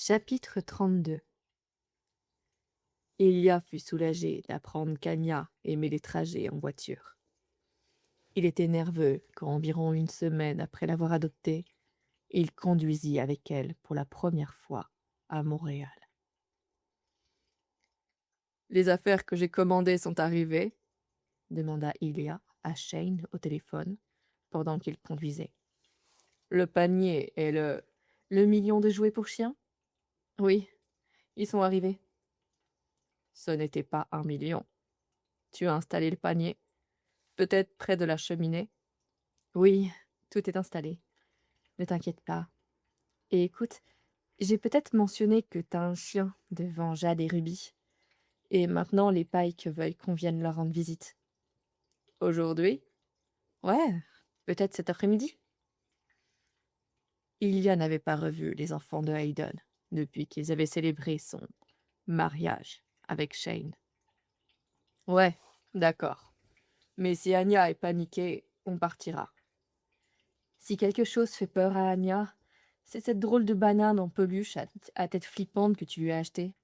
Chapitre 32. Ilia fut soulagé d'apprendre qu'Anya aimait les trajets en voiture. Il était nerveux quand, environ une semaine après l'avoir adoptée, il conduisit avec elle pour la première fois à Montréal. « Les affaires que j'ai commandées sont arrivées ?» demanda Ilia à Shane au téléphone pendant qu'il conduisait. « Le panier et le million de jouets pour chiens ?»« Oui, ils sont arrivés. » « Ce n'était pas 1 million. Tu as installé le panier, peut-être près de la cheminée ?»« Oui, tout est installé. Ne t'inquiète pas. Et écoute, j'ai peut-être mentionné que t'as un chien devant Jade et Ruby. Et maintenant, les Pike veulent qu'on vienne leur rendre visite. » « Aujourd'hui ? » ?»« Ouais, peut-être cet après-midi. » Ilia n'avait pas revu les enfants de Hayden depuis qu'ils avaient célébré son mariage avec Shane. « Ouais, d'accord. Mais si Anya est paniquée, on partira. Si quelque chose fait peur à Anya, c'est cette drôle de banane en peluche à tête flippante que tu lui as achetée. »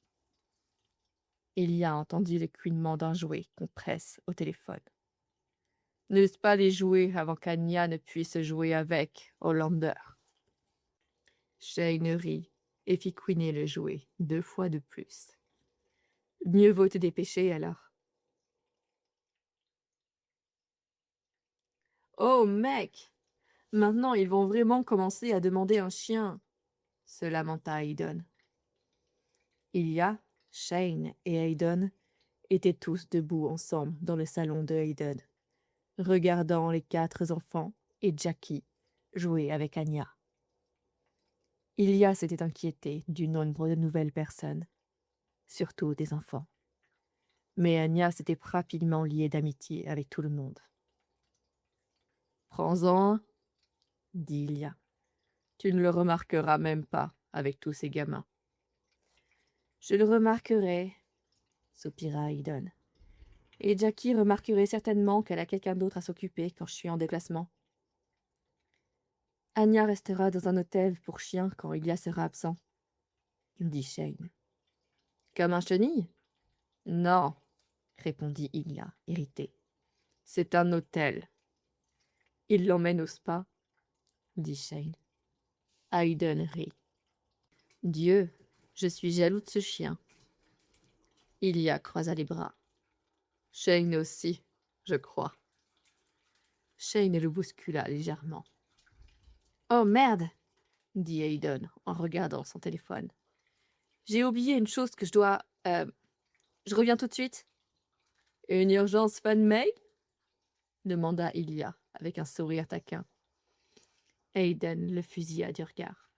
Ilia entendit le couinement d'un jouet qu'on presse au téléphone. « N'use pas les jouer avant qu'Anya ne puisse jouer avec, Hollander. » Shane rit et fit couiner le jouet 2 fois de plus. « Mieux vaut te dépêcher alors. »« Oh, mec! Maintenant, ils vont vraiment commencer à demander un chien, » se lamenta Hayden. Ilia, Shane et Hayden étaient tous debout ensemble dans le salon de Hayden, regardant les 4 enfants et Jackie jouer avec Anya. Ilia s'était inquiété du nombre de nouvelles personnes, surtout des enfants. Mais Anya s'était rapidement liée d'amitié avec tout le monde. « Prends-en un, » dit Ilia. « Tu ne le remarqueras même pas avec tous ces gamins. »« Je le remarquerai, » soupira Hayden. « Et Jackie remarquerait certainement qu'elle a quelqu'un d'autre à s'occuper quand je suis en déplacement. » « Anya restera dans un hôtel pour chiens quand Ilia sera absent, » dit Shane. « Comme un chenille ? » ?»« Non, » répondit Ilia, irrité. « C'est un hôtel. »« Il l'emmène au spa, » dit Shane. Hayden rit. « Dieu, je suis jaloux de ce chien. » Ilia croisa les bras. « Shane aussi, je crois. » Shane le bouscula légèrement. « Oh merde !» dit Hayden en regardant son téléphone. « J'ai oublié une chose que je dois... je reviens tout de suite. »« Une urgence fan-mail ?» demanda Ilia avec un sourire taquin. Hayden le fusilla du regard.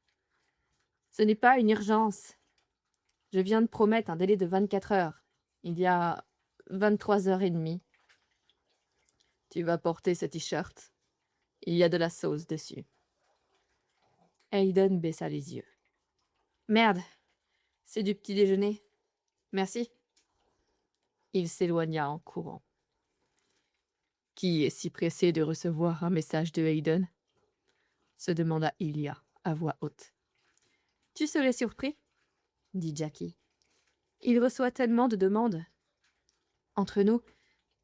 « Ce n'est pas une urgence. Je viens de promettre un délai de 24 heures. Il y a 23h30. Tu vas porter ce t-shirt. Il y a de la sauce dessus. » Hayden baissa les yeux. « Merde, c'est du petit déjeuner. Merci. » Il s'éloigna en courant. « Qui est si pressé de recevoir un message de Hayden ?» se demanda Ilia à voix haute. « Tu serais surpris, » dit Jackie. « Il reçoit tellement de demandes. Entre nous,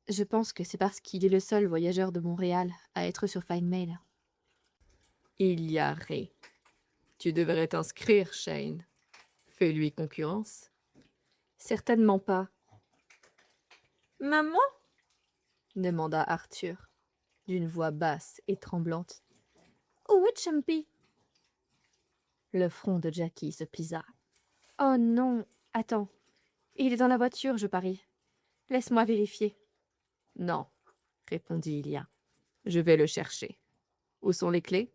je pense que c'est parce qu'il est le seul voyageur de Montréal à être sur FindMail. » Ilia rit. « Tu devrais t'inscrire, Shane. Fais-lui concurrence. »« Certainement pas. »« Maman ?» demanda Arthur, d'une voix basse et tremblante. « Où est Champy ?» Le front de Jackie se plisa. « Oh non, attends. Il est dans la voiture, je parie. Laisse-moi vérifier. »« Non, » répondit Ilia. « Je vais le chercher. Où sont les clés ?»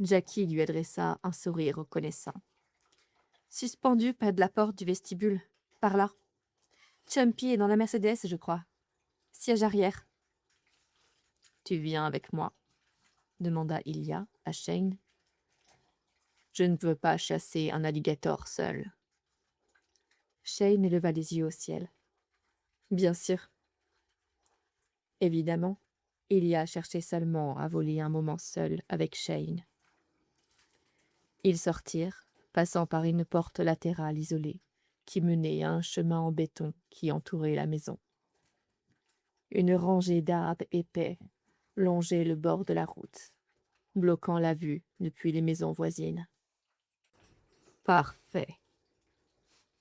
Jackie lui adressa un sourire reconnaissant. « Suspendu près de la porte du vestibule, par là. Champy est dans la Mercedes, je crois. Siège arrière. »« Tu viens avec moi ?» demanda Ilia à Shane. « Je ne veux pas chasser un alligator seul. » Shane leva les yeux au ciel. « Bien sûr. » Évidemment, Ilia cherchait seulement à voler un moment seul avec Shane. Ils sortirent, passant par une porte latérale isolée qui menait à un chemin en béton qui entourait la maison. Une rangée d'arbres épais longeait le bord de la route, bloquant la vue depuis les maisons voisines. Parfait.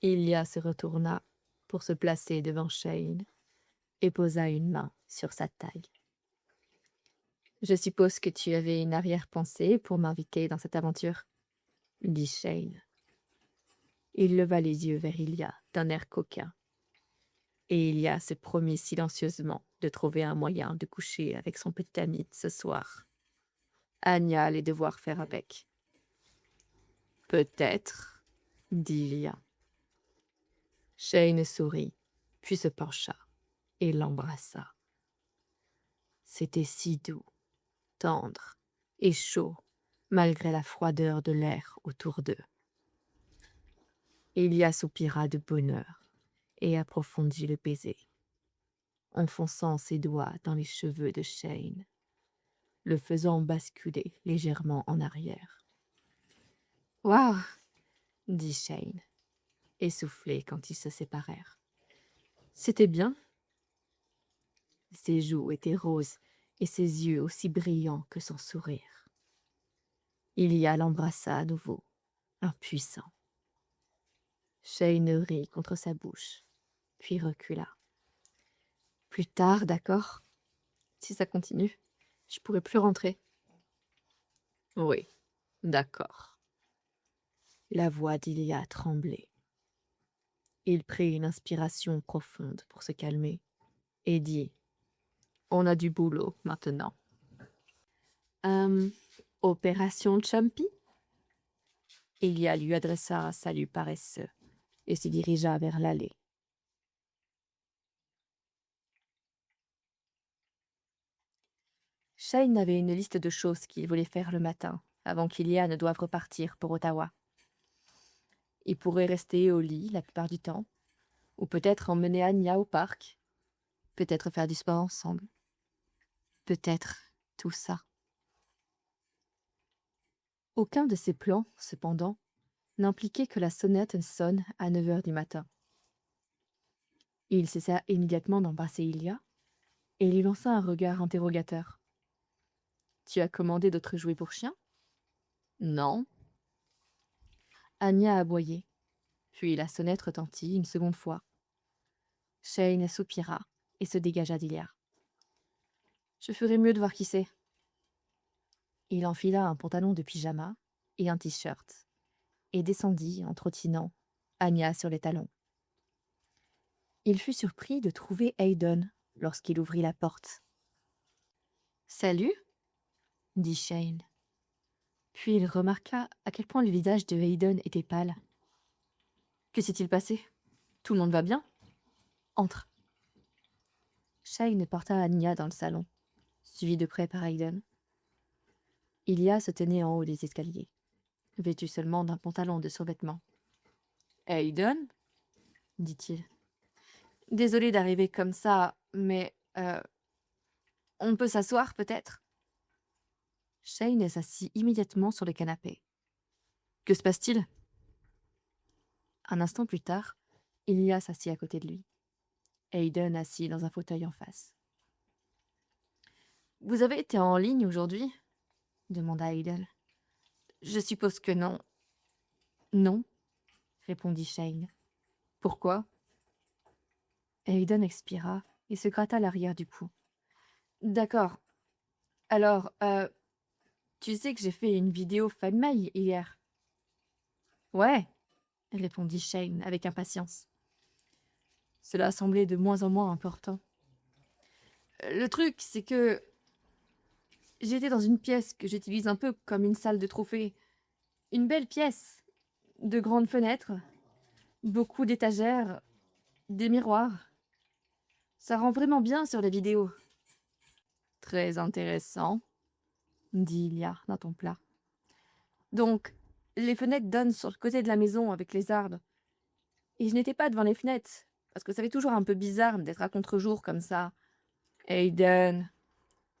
Ilia se retourna pour se placer devant Shane et posa une main sur sa taille. « Je suppose que tu avais une arrière-pensée pour m'inviter dans cette aventure, » dit Shane. Il leva les yeux vers Ilia d'un air coquin, et Ilia se promit silencieusement de trouver un moyen de coucher avec son petit ami ce soir. Anya allait devoir faire avec. « Peut-être, » dit Ilia. Shane sourit, puis se pencha et l'embrassa. C'était si doux, tendre et chaud, malgré la froideur de l'air autour d'eux. Ilia soupira de bonheur et approfondit le baiser, enfonçant ses doigts dans les cheveux de Shane, le faisant basculer légèrement en arrière. « Waouh !» dit Shane, essoufflé quand ils se séparèrent. « C'était bien ?» Ses joues étaient roses et ses yeux aussi brillants que son sourire. Ilia l'embrassa à nouveau, impuissant. Shane rit contre sa bouche, puis recula. « Plus tard, d'accord ? Si ça continue, je pourrai plus rentrer. »« Oui, d'accord. » La voix d'Ilia tremblait. Il prit une inspiration profonde pour se calmer et dit « On a du boulot maintenant. » Opération Chumpy ?» Ilia lui adressa un salut paresseux et se dirigea vers l'allée. Shane avait une liste de choses qu'il voulait faire le matin, avant qu'Ilia ne doive repartir pour Ottawa. Il pourrait rester au lit la plupart du temps, ou peut-être emmener Anya au parc, peut-être faire du sport ensemble, peut-être tout ça. Aucun de ces plans, cependant, n'impliquait que la sonnette sonne à 9 heures du matin. Il cessa immédiatement d'embrasser Ilia et lui lança un regard interrogateur. « Tu as commandé d'autres jouets pour chiens ? » ?»« Non. » Anya aboyait, puis la sonnette retentit une seconde fois. Shane soupira et se dégagea d'Ilia. « Je ferais mieux de voir qui c'est. » Il enfila un pantalon de pyjama et un t-shirt et descendit en trottinant, Anya sur les talons. Il fut surpris de trouver Hayden lorsqu'il ouvrit la porte. « Salut !» dit Shane. Puis il remarqua à quel point le visage de Hayden était pâle. « Que s'est-il passé ? Tout le monde va bien ? Entre. » Shane porta Anya dans le salon, suivi de près par Hayden. Ilia se tenait en haut des escaliers, vêtue seulement d'un pantalon de survêtement. « Hayden ?» dit-il. « Désolé d'arriver comme ça, mais on peut s'asseoir peut-être ?» Shane s'assit immédiatement sur le canapé. « Que se passe-t-il ?» Un instant plus tard, Ilia s'assit à côté de lui. Hayden assis dans un fauteuil en face. « Vous avez été en ligne aujourd'hui ?» demanda Hayden. « Je suppose que non. »« Non, » répondit Shane. « Pourquoi ?» Hayden expira et se gratta l'arrière du cou. « D'accord. Alors, tu sais que j'ai fait une vidéo FanMail hier ? » « Ouais, » répondit Shane avec impatience. Cela semblait de moins en moins important. « Le truc, c'est que j'étais dans une pièce que j'utilise un peu comme une salle de trophée. Une belle pièce, de grandes fenêtres, beaucoup d'étagères, des miroirs. Ça rend vraiment bien sur la vidéo. »« Très intéressant, » dit Ilia d'un ton plat. « Donc, les fenêtres donnent sur le côté de la maison avec les arbres. Et je n'étais pas devant les fenêtres, parce que ça fait toujours un peu bizarre d'être à contre-jour comme ça. »« Hayden, »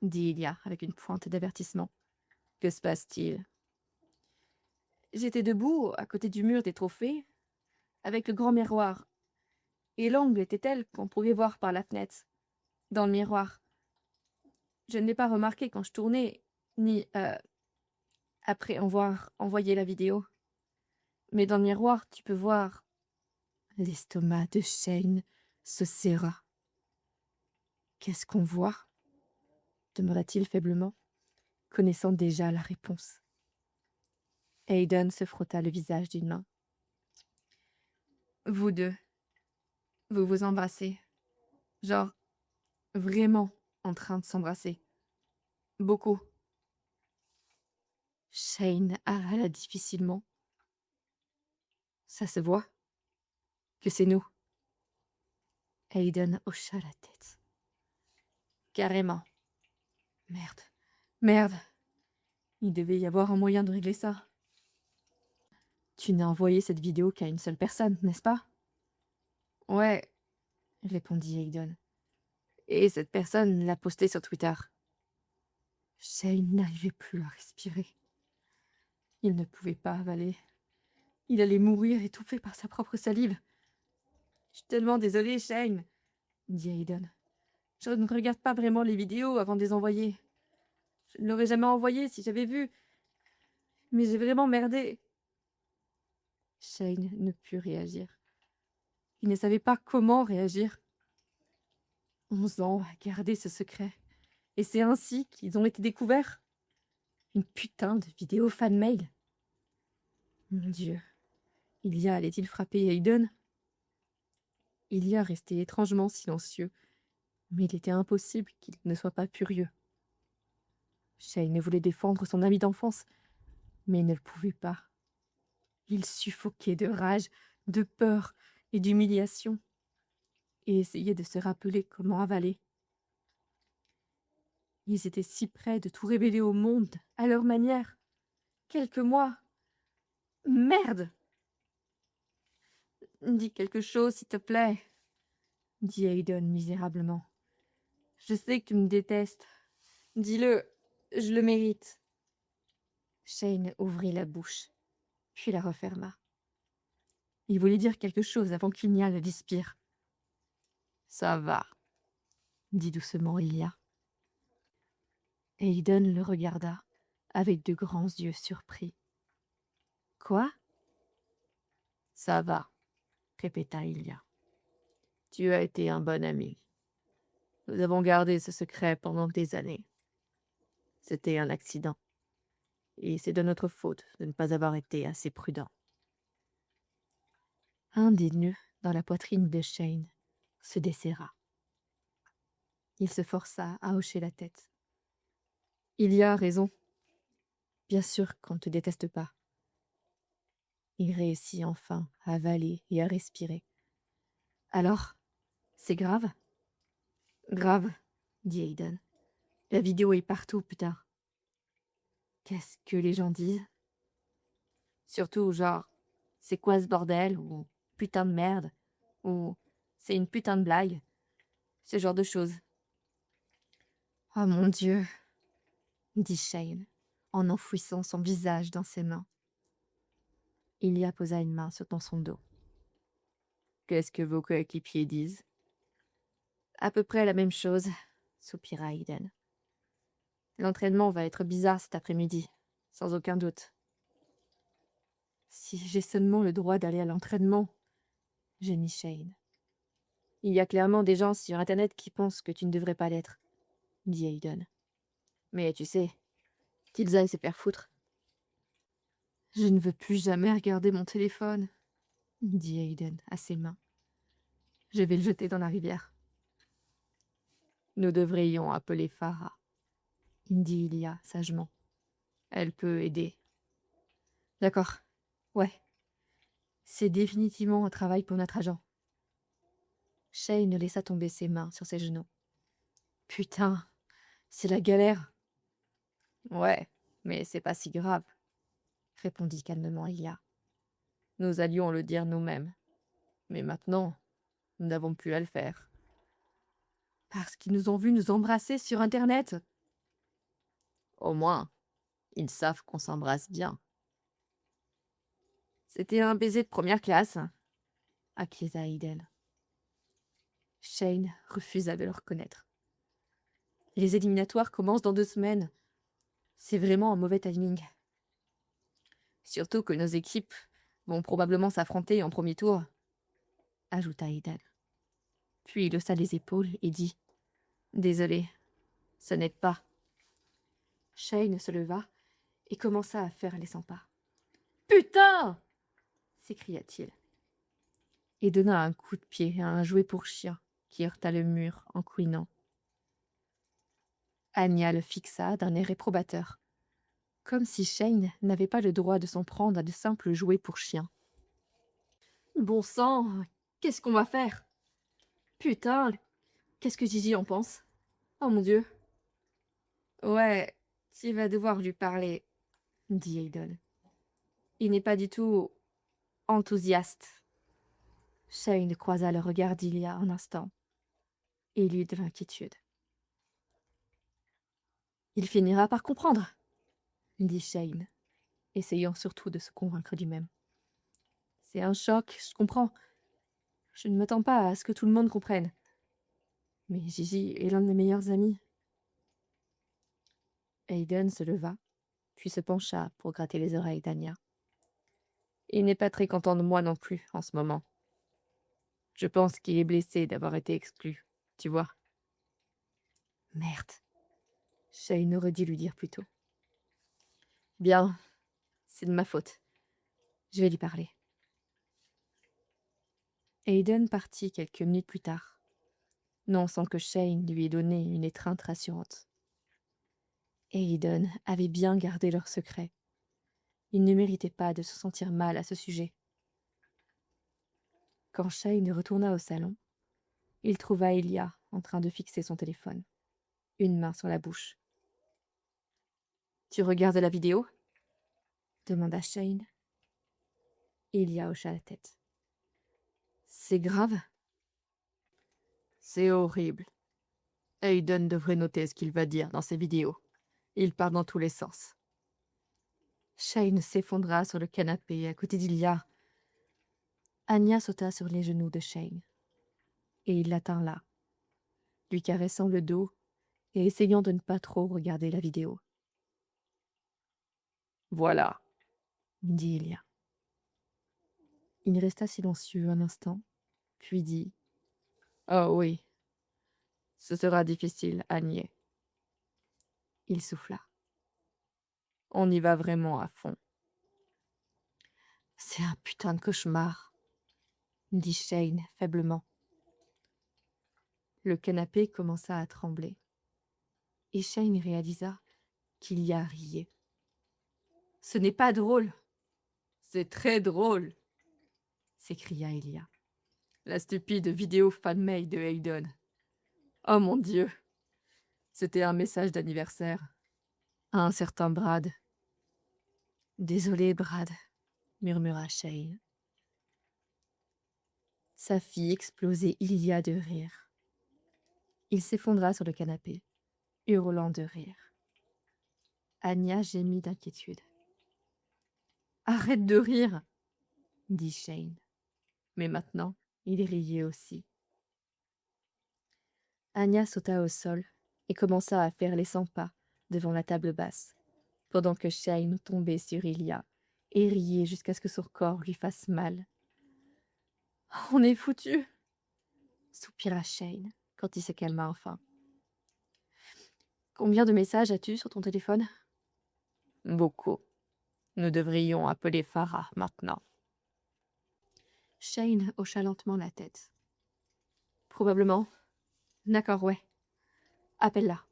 dit Ilia avec une pointe d'avertissement. « Que se passe-t-il » ?»« J'étais debout, à côté du mur des trophées, avec le grand miroir, et l'angle était tel qu'on pouvait voir par la fenêtre, dans le miroir. Je ne l'ai pas remarqué quand je tournais, ni après envoyer la vidéo. Mais dans le miroir, tu peux voir. L'estomac de Shane se serra. Qu'est-ce qu'on voit? Demanda-t-il faiblement, connaissant déjà la réponse. Hayden se frotta le visage d'une main. Vous deux, vous vous embrassez. Genre, vraiment en train de s'embrasser. Beaucoup. Shane avala difficilement. Ça se voit que c'est nous. Hayden hocha la tête. Carrément. Merde. Merde. Il devait y avoir un moyen de régler ça. Tu n'as envoyé cette vidéo qu'à une seule personne, n'est-ce pas? Ouais, répondit Hayden. Et cette personne l'a postée sur Twitter. Shane n'arrivait plus à respirer. Il ne pouvait pas avaler. Il allait mourir étouffé par sa propre salive. Je suis tellement désolée, Shane, dit Hayden. Je ne regarde pas vraiment les vidéos avant de les envoyer. Je ne l'aurais jamais envoyé si j'avais vu. Mais j'ai vraiment merdé. Shane ne put réagir. Il ne savait pas comment réagir. 11 ans à garder ce secret. Et c'est ainsi qu'ils ont été découverts. Une putain de vidéo fan-mail. Mon Dieu. Ilya allait-il frapper Hayden? Ilya restait étrangement silencieux, mais il était impossible qu'il ne soit pas furieux. Shane voulait défendre son ami d'enfance, mais il ne le pouvait pas. Il suffoquait de rage, de peur et d'humiliation, et essayait de se rappeler comment avaler. Ils étaient si près de tout révéler au monde, à leur manière. Quelques mois. Merde! Dis quelque chose, s'il te plaît, dit Hayden misérablement. Je sais que tu me détestes. Dis-le, je le mérite. Shane ouvrit la bouche, puis la referma. Il voulait dire quelque chose avant qu'Ilya ne l'inspire. Ça va, dit doucement Ilya. Hayden le regarda avec de grands yeux surpris. Quoi? Ça va, répéta Ilya. Tu as été un bon ami. Nous avons gardé ce secret pendant des années. C'était un accident. Et c'est de notre faute de ne pas avoir été assez prudent. Un des nœuds dans la poitrine de Shane se desserra. Il se força à hocher la tête. Il y a raison. Bien sûr qu'on ne te déteste pas. Il réussit enfin à avaler et à respirer. Alors, c'est grave? Grave, dit Hayden. La vidéo est partout, putain. Qu'est-ce que les gens disent? Surtout, genre, c'est quoi ce bordel? Ou putain de merde? Ou c'est une putain de blague? Ce genre de choses. Oh mon Dieu, dit Shane, en enfouissant son visage dans ses mains. Ilya posa une main dans son dos. Qu'est-ce que vos coéquipiers disent? À peu près la même chose, soupira Hayden. L'entraînement va être bizarre cet après-midi, sans aucun doute. Si j'ai seulement le droit d'aller à l'entraînement, gémit Shane. Il y a clairement des gens sur Internet qui pensent que tu ne devrais pas l'être, dit Hayden. Mais tu sais, qu'ils aillent se faire foutre. Je ne veux plus jamais regarder mon téléphone, dit Hayden à ses mains. Je vais le jeter dans la rivière. Nous devrions appeler Farah, dit Ilya sagement. Elle peut aider. D'accord. Ouais. C'est définitivement un travail pour notre agent. Shane laissa tomber ses mains sur ses genoux. Putain, c'est la galère. Ouais, mais c'est pas si grave, répondit calmement Ilya. Nous allions le dire nous-mêmes. Mais maintenant, nous n'avons plus à le faire. Parce qu'ils nous ont vus nous embrasser sur Internet. Au moins, ils savent qu'on s'embrasse bien. C'était un baiser de première classe, acquiesça Aiden. Shane refusa de le reconnaître. Les éliminatoires commencent dans 2 semaines. C'est vraiment un mauvais timing. Surtout que nos équipes vont probablement s'affronter en premier tour, ajouta Aiden. Puis il haussa les épaules et dit « Désolé, ça n'aide pas. » Shane se leva et commença à faire les 100 pas. « Putain !» s'écria-t-il et donna un coup de pied à un jouet pour chien qui heurta le mur en couinant. Anya le fixa d'un air réprobateur, comme si Shane n'avait pas le droit de s'en prendre à de simples jouets pour chiens. « Bon sang, qu'est-ce qu'on va faire ? Putain, qu'est-ce que Gigi en pense ? Oh mon Dieu !»« Ouais, tu vas devoir lui parler, » dit Aiden. « Il n'est pas du tout enthousiaste. » Shane croisa le regard d'Ilia un instant, et il eut de l'inquiétude. « Il finira par comprendre, » dit Shane, essayant surtout de se convaincre lui-même. « C'est un choc, je comprends. Je ne m'attends pas à ce que tout le monde comprenne. Mais Gigi est l'un de mes meilleurs amis. » Aiden se leva, puis se pencha pour gratter les oreilles d'Anya. « Il n'est pas très content de moi non plus en ce moment. Je pense qu'il est blessé d'avoir été exclu, tu vois. » Merde. Shane aurait dû lui dire plus tôt. « Bien, c'est de ma faute. Je vais lui parler. » Aiden partit quelques minutes plus tard, non sans que Shane lui ait donné une étreinte rassurante. Aiden avait bien gardé leur secret. Il ne méritait pas de se sentir mal à ce sujet. Quand Shane retourna au salon, il trouva Ilia en train de fixer son téléphone, une main sur la bouche. « Tu regardes la vidéo ?» demanda Shane. Ilia hocha la tête. « C'est grave ?» ?»« C'est horrible. Aiden devrait noter ce qu'il va dire dans ses vidéos. Il part dans tous les sens. » Shane s'effondra sur le canapé à côté d'Ilia. Anya sauta sur les genoux de Shane, et il l'atteint là, lui caressant le dos et essayant de ne pas trop regarder la vidéo. « Voilà, » dit Ilia. Il resta silencieux un instant, puis dit « Oh oui, ce sera difficile à nier. » Il souffla. « On y va vraiment à fond. »« C'est un putain de cauchemar, » dit Shane faiblement. Le canapé commença à trembler, et Shane réalisa qu'il y a rié. « Ce n'est pas drôle. »« C'est très drôle, » s'écria Ilia. « La stupide vidéo fan-made de Aiden. Oh mon Dieu. C'était un message d'anniversaire. À un certain Brad. »« Désolé, Brad, » murmura Shane. Ça fit exploser Ilia de rire. Il s'effondra sur le canapé, hurlant de rire. Anya gémit d'inquiétude. « Arrête de rire !» dit Shane. Mais maintenant, il riait aussi. Anya sauta au sol et commença à faire les 100 pas devant la table basse, pendant que Shane tombait sur Ilia et riait jusqu'à ce que son corps lui fasse mal. « On est foutus !» soupira Shane quand il se calma enfin. « Combien de messages as-tu sur ton téléphone ? » Beaucoup. Nous devrions appeler Farah maintenant. Shane hocha lentement la tête. Probablement. D'accord, ouais. Appelle-la.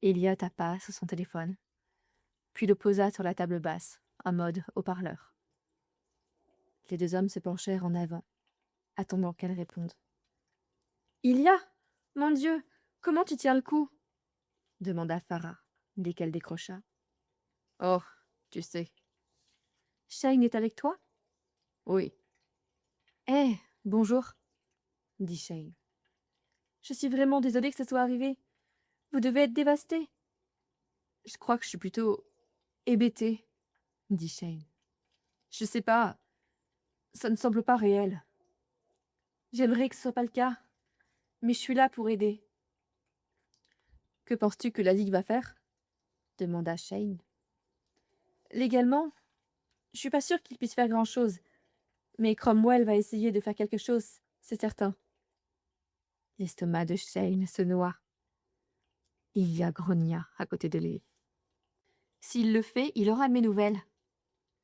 Ilia tapa sur son téléphone, puis le posa sur la table basse, en mode haut-parleur. Les 2 hommes se penchèrent en avant, attendant qu'elle réponde. « Ilia, mon Dieu, comment tu tiens le coup ?» demanda Farah, dès qu'elle décrocha. « Oh, tu sais. »« Shane est avec toi ?»« Oui. »« Eh, bonjour, » dit Shane. « Je suis vraiment désolée que ça soit arrivé. Vous devez être dévasté. »« Je crois que je suis plutôt hébété, » dit Shane. Je sais pas, ça ne semble pas réel. J'aimerais que ce soit pas le cas, mais je suis là pour aider. Que penses-tu que la Ligue va faire? Demanda Shane. Légalement, je suis pas sûre qu'il puisse faire grand-chose, mais Cromwell va essayer de faire quelque chose, c'est certain. L'estomac de Shane se noua. Il y a grogna à côté de lui. S'il le fait, il aura de mes nouvelles,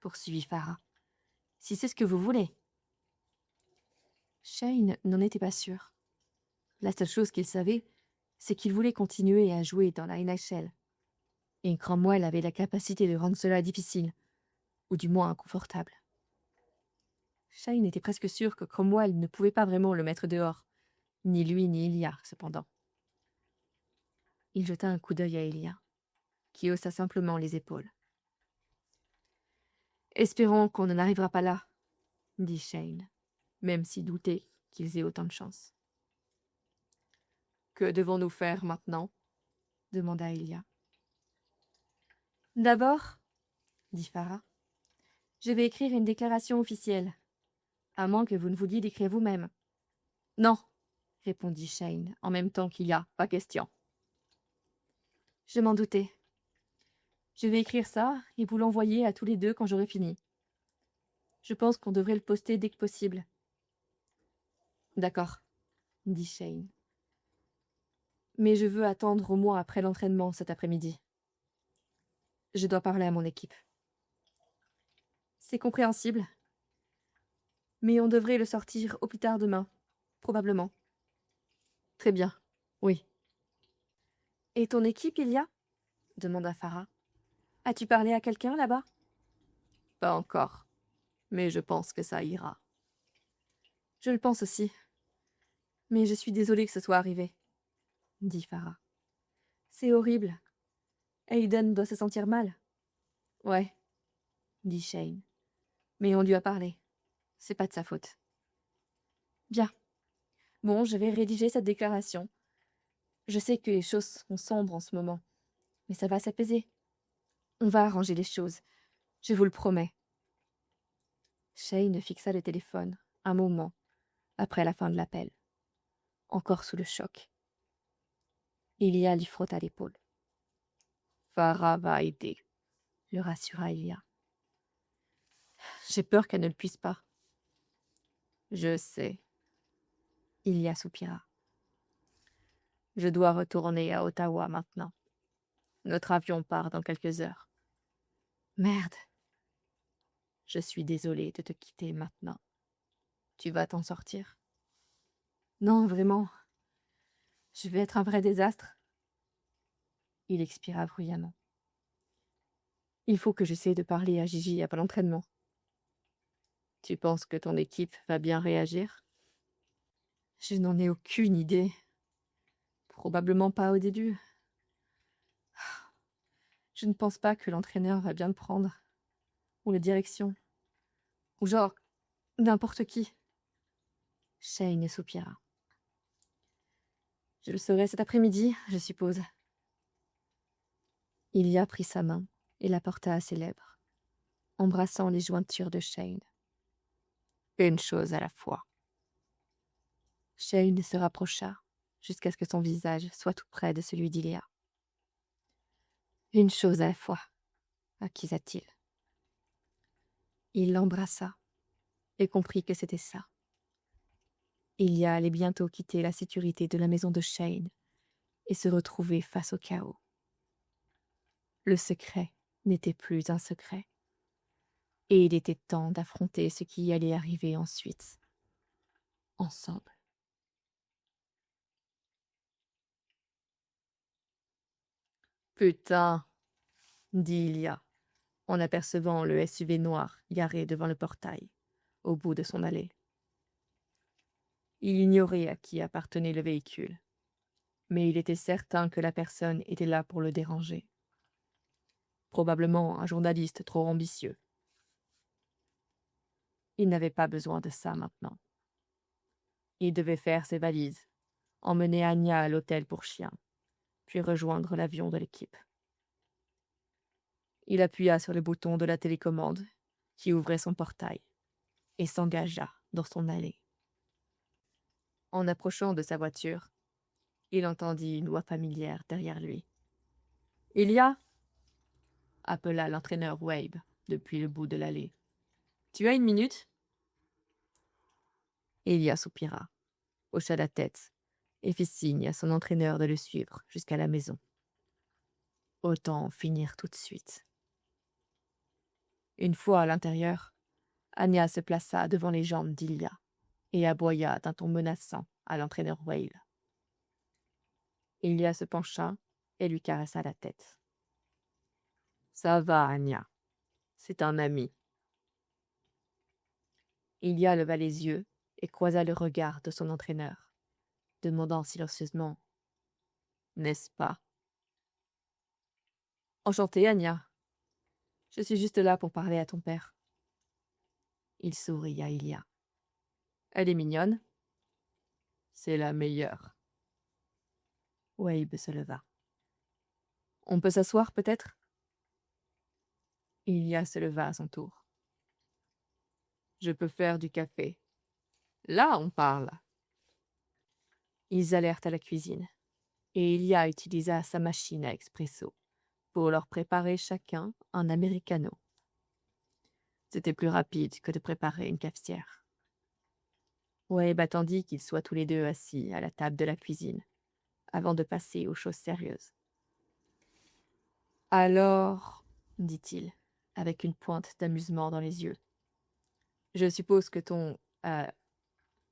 poursuivit Farah. Si c'est ce que vous voulez. Shane n'en était pas sûr. La seule chose qu'il savait, c'est qu'il voulait continuer à jouer dans la NHL. Et Cromwell avait la capacité de rendre cela difficile, ou du moins inconfortable. Shane était presque sûr que Cromwell ne pouvait pas vraiment le mettre dehors, ni lui ni Ilia, cependant. Il jeta un coup d'œil à Ilia, qui haussa simplement les épaules. « Espérons qu'on n'en arrivera pas là, » dit Shane, même s'il doutait qu'ils aient autant de chance. « Que devons-nous faire maintenant ?» demanda Ilia. « D'abord, » dit Farah, « je vais écrire une déclaration officielle, à moins que vous ne vouliez l'écrire vous-même. »« Non, » répondit Shane, en même temps qu'Ilia, « pas question. » Je m'en doutais. Je vais écrire ça et vous l'envoyer à tous les deux quand j'aurai fini. Je pense qu'on devrait le poster dès que possible. D'accord, dit Shane. Mais je veux attendre au moins après l'entraînement cet après-midi. Je dois parler à mon équipe. C'est compréhensible. Mais on devrait le sortir au plus tard demain, probablement. Très bien, oui. Et ton équipe, Ilia ? Demanda Farah. As-tu parlé à quelqu'un là-bas ? Pas encore, mais je pense que ça ira. Je le pense aussi. Mais je suis désolée que ce soit arrivé, dit Farah. C'est horrible. Hayden doit se sentir mal. Ouais, dit Shane. Mais on lui a parlé. C'est pas de sa faute. Bien. Bon, je vais rédiger cette déclaration. Je sais que les choses sont sombres en ce moment, mais ça va s'apaiser. On va arranger les choses, je vous le promets. Shane fixa le téléphone un moment après la fin de l'appel, encore sous le choc. Ilia lui frotta l'épaule. Farah va aider, le rassura Ilia. J'ai peur qu'elle ne le puisse pas. Je sais. Ilia soupira. Je dois retourner à Ottawa maintenant. Notre avion part dans quelques heures. Merde. Je suis désolée de te quitter maintenant. Tu vas t'en sortir? Non, vraiment. Je vais être un vrai désastre. Il expira bruyamment. Il faut que j'essaie de parler à Gigi avant l'entraînement. Tu penses que ton équipe va bien réagir? Je n'en ai aucune idée. Probablement pas au début. Je ne pense pas que l'entraîneur va bien le prendre. Ou la direction. Ou genre, n'importe qui. Shane soupira. Je le saurai cet après-midi, je suppose. Ilia prit sa main et la porta à ses lèvres, embrassant les jointures de Shane. Une chose à la fois. Shane se rapprocha jusqu'à ce que son visage soit tout près de celui d'Ilia. Une chose à la fois, accusa-t-il. Il l'embrassa et comprit que c'était ça. Ilia allait bientôt quitter la sécurité de la maison de Shane et se retrouver face au chaos. Le secret n'était plus un secret, et il était temps d'affronter ce qui allait arriver ensuite, ensemble. Putain, dit Ilia, en apercevant le SUV noir garé devant le portail, au bout de son allée. Il ignorait à qui appartenait le véhicule, mais il était certain que la personne était là pour le déranger. Probablement un journaliste trop ambitieux. Il n'avait pas besoin de ça maintenant. Il devait faire ses valises, emmener Anya à l'hôtel pour chiens, puis rejoindre l'avion de l'équipe. Il appuya sur le bouton de la télécommande, qui ouvrait son portail et s'engagea dans son allée. En approchant de sa voiture, il entendit une voix familière derrière lui. « Ilya » appela l'entraîneur Wabe depuis le bout de l'allée. « Tu as une minute ?» Ilya soupira, hocha la tête et fit signe à son entraîneur de le suivre jusqu'à la maison. Autant en finir tout de suite. Une fois à l'intérieur, Anya se plaça devant les jambes d'Ilya et aboya d'un ton menaçant à l'entraîneur Wabe. Ilya se pencha et lui caressa la tête. « Ça va, Anya. C'est un ami. » Ilya leva les yeux et croisa le regard de son entraîneur, demandant silencieusement « N'est-ce pas ?»« Enchanté, Anya. Je suis juste là pour parler à ton père. » Il sourit à Ilya. « Elle est mignonne. »« C'est la meilleure. » Wabe se leva. « On peut s'asseoir, peut-être ?» Ilya se leva à son tour. « Je peux faire du café. Là, on parle. » Ils allèrent à la cuisine, et Ilya utilisa sa machine à expresso pour leur préparer chacun un americano. C'était plus rapide que de préparer une cafetière. Wabe attendit qu'ils soient tous les deux assis à la table de la cuisine, avant de passer aux choses sérieuses. « Alors, dit-il, avec une pointe d'amusement dans les yeux, je suppose que ton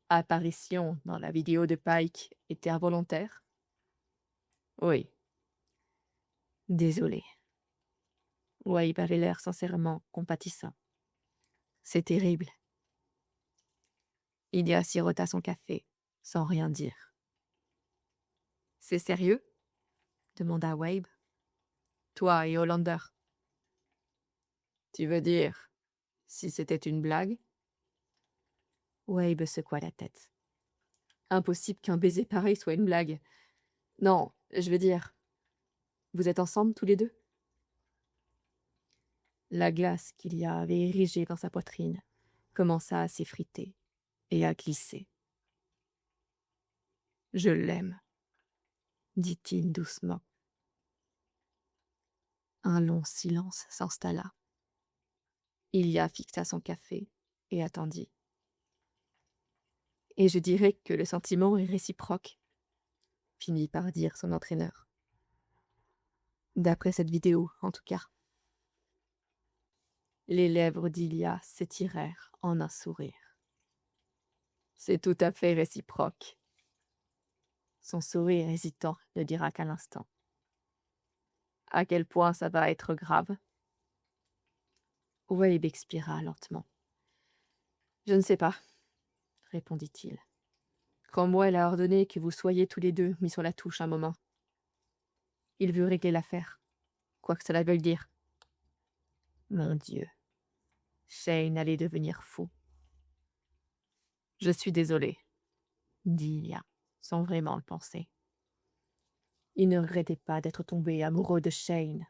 apparition dans la vidéo de Pike était involontaire ? » ?»« Oui. » »« Désolé. » Wabe avait l'air sincèrement compatissant. « C'est terrible. » Ilya sirota son café, sans rien dire. « C'est sérieux ? » demanda Wabe. « Toi et Hollander. »« Tu veux dire, si c'était une blague ?» Wabe secoua la tête. « Impossible qu'un baiser pareil soit une blague. Non, je veux dire, vous êtes ensemble tous les deux ?» La glace qu'Ilya avait érigée dans sa poitrine commença à s'effriter et à glisser. « Je l'aime, » dit-il doucement. Un long silence s'installa. Ilya fixa son café et attendit. « Et je dirais que le sentiment est réciproque, » finit par dire son entraîneur. « D'après cette vidéo, en tout cas. » Les lèvres d'Ilya s'étirèrent en un sourire. « C'est tout à fait réciproque. » Son sourire hésitant ne dira qu'à l'instant. « À quel point ça va être grave ?» Wabe expira lentement. « Je ne sais pas, » répondit-il. « Cromwell a ordonné que vous soyez tous les deux mis sur la touche un moment. Il veut régler l'affaire, quoi que cela veuille dire. » Mon Dieu, Shane allait devenir fou. « Je suis désolé, » dit Ilya, sans vraiment le penser. Il ne regrettait pas d'être tombé amoureux de Shane.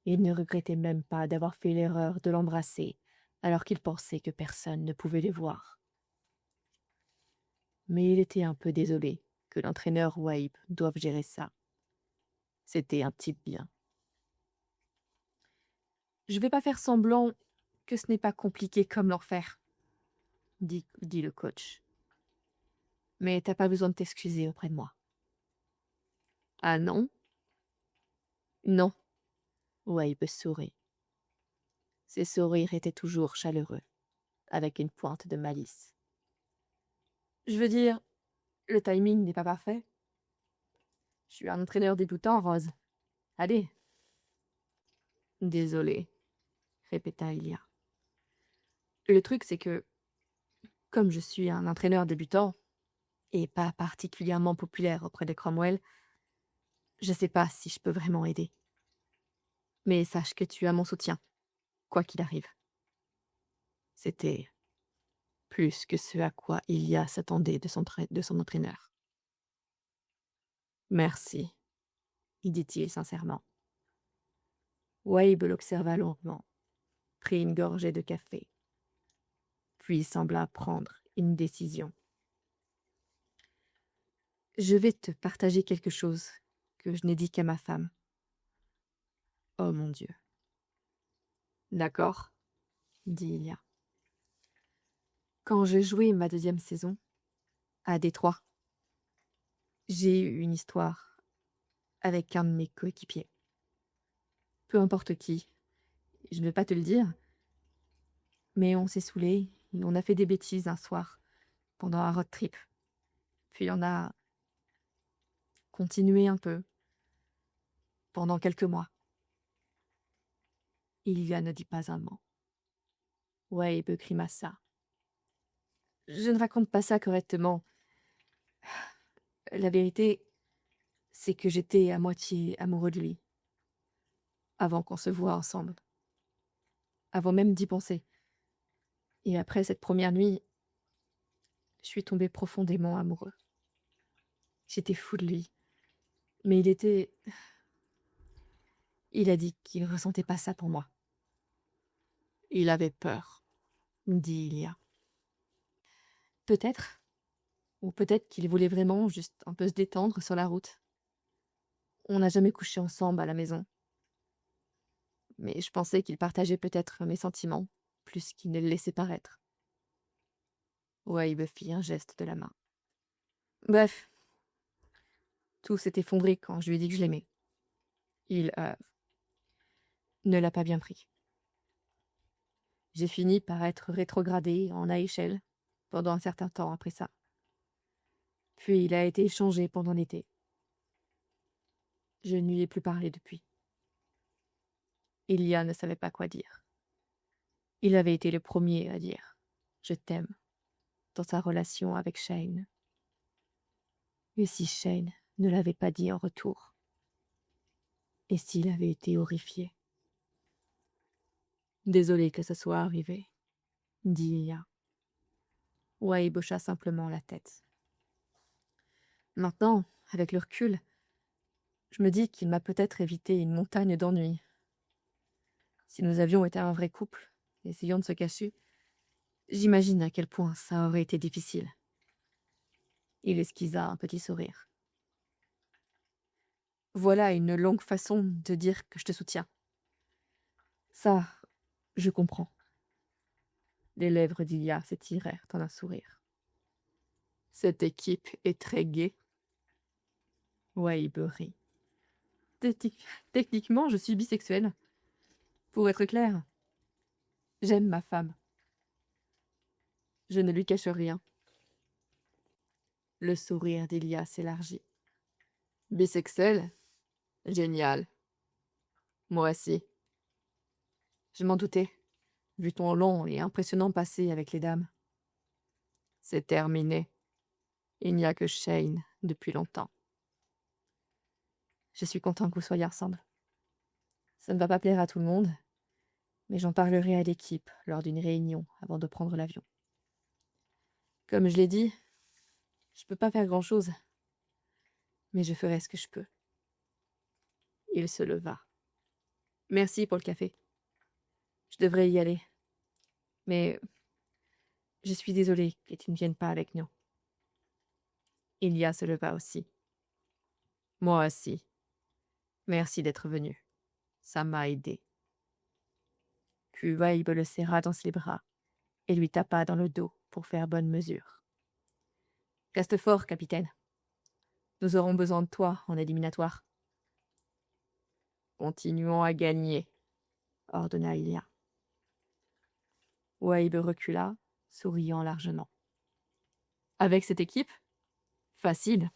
Il ne regrettait même pas d'avoir fait l'erreur de l'embrasser alors qu'il pensait que personne ne pouvait les voir. Mais il était un peu désolé que l'entraîneur Wabe doive gérer ça. C'était un type bien. « Je vais pas faire semblant que ce n'est pas compliqué comme l'enfer, » dit le coach. « Mais t'as pas besoin de t'excuser auprès de moi. »« Ah non ? » ?»« Non. » Wabe sourit. Ses sourires étaient toujours chaleureux, avec une pointe de malice. « Je veux dire, le timing n'est pas parfait. Je suis un entraîneur débutant, Rose. Allez. »« Désolé, » répéta Ilya. « Le truc, c'est que, comme je suis un entraîneur débutant, et pas particulièrement populaire auprès de Cromwell, je sais pas si je peux vraiment aider. Mais sache que tu as mon soutien, quoi qu'il arrive. » C'était plus que ce à quoi Ilya s'attendait de son entraîneur. « Merci, » dit-il sincèrement. Wabe l'observa longuement, prit une gorgée de café, puis sembla prendre une décision. « Je vais te partager quelque chose que je n'ai dit qu'à ma femme. » « Oh mon Dieu. »« D'accord, » dit Ilia. « Quand j'ai joué ma 2e saison, à Détroit, j'ai eu une histoire avec un de mes coéquipiers. Peu importe qui, je ne vais pas te le dire, mais on s'est saoulés et on a fait des bêtises un soir pendant un road trip. Puis on a continué un peu pendant quelques mois. » Ilia ne dit pas un mot. Wade grimaça. « Je ne raconte pas ça correctement. La vérité, c'est que j'étais à moitié amoureux de lui, avant qu'on se voie ensemble, avant même d'y penser. Et après cette première nuit, je suis tombée profondément amoureux. J'étais fou de lui, mais il a dit qu'il ne ressentait pas ça pour moi. Il avait peur, dit Ilia. Peut-être, ou peut-être qu'il voulait vraiment juste un peu se détendre sur la route. On n'a jamais couché ensemble à la maison. Mais je pensais qu'il partageait peut-être mes sentiments, plus qu'il ne les laissait paraître. » Wade fit un geste de la main. Bref, tout s'est effondré quand je lui ai dit que je l'aimais. Il ne l'a pas bien pris. J'ai fini par être rétrogradée en AHL pendant un certain temps après ça. Puis il a été échangé pendant l'été. Je ne lui ai plus parlé depuis. Ilia ne savait pas quoi dire. Il avait été le premier à dire « je t'aime » dans sa relation avec Shane. Et si Shane ne l'avait pas dit en retour? Et s'il avait été horrifié? « Désolé que ce soit arrivé, » dit Ilia. Wade hocha simplement la tête. Maintenant, avec le recul, je me dis qu'il m'a peut-être évité une montagne d'ennuis. Si nous avions été un vrai couple, essayant de se cacher, j'imagine à quel point ça aurait été difficile. Il esquissa un petit sourire. Voilà une longue façon de dire que je te soutiens. Ça, je comprends. Les lèvres d'Ilia s'étirèrent en un sourire. Cette équipe est très gaie. Wade rit. Techniquement, je suis bisexuelle. Pour être clair, j'aime ma femme. Je ne lui cache rien. Le sourire d'Ilia s'élargit. Bisexuel? Génial. Moi aussi. Je m'en doutais, vu ton long et impressionnant passé avec les dames. C'est terminé. Il n'y a que Shane depuis longtemps. Je suis content que vous soyez ensemble. Ça ne va pas plaire à tout le monde, mais j'en parlerai à l'équipe lors d'une réunion avant de prendre l'avion. Comme je l'ai dit, je peux pas faire grand-chose, mais je ferai ce que je peux. Il se leva. Merci pour le café. Je devrais y aller. Mais je suis désolée que tu ne viennes pas avec nous. Ilia se leva aussi. Moi aussi. Merci d'être venu. Ça m'a aidé. Puis Wade le serra dans ses bras et lui tapa dans le dos pour faire bonne mesure. Reste fort, capitaine. Nous aurons besoin de toi en éliminatoire. Continuons à gagner, ordonna Ilia. Wade recula, souriant largement. Avec cette équipe, facile.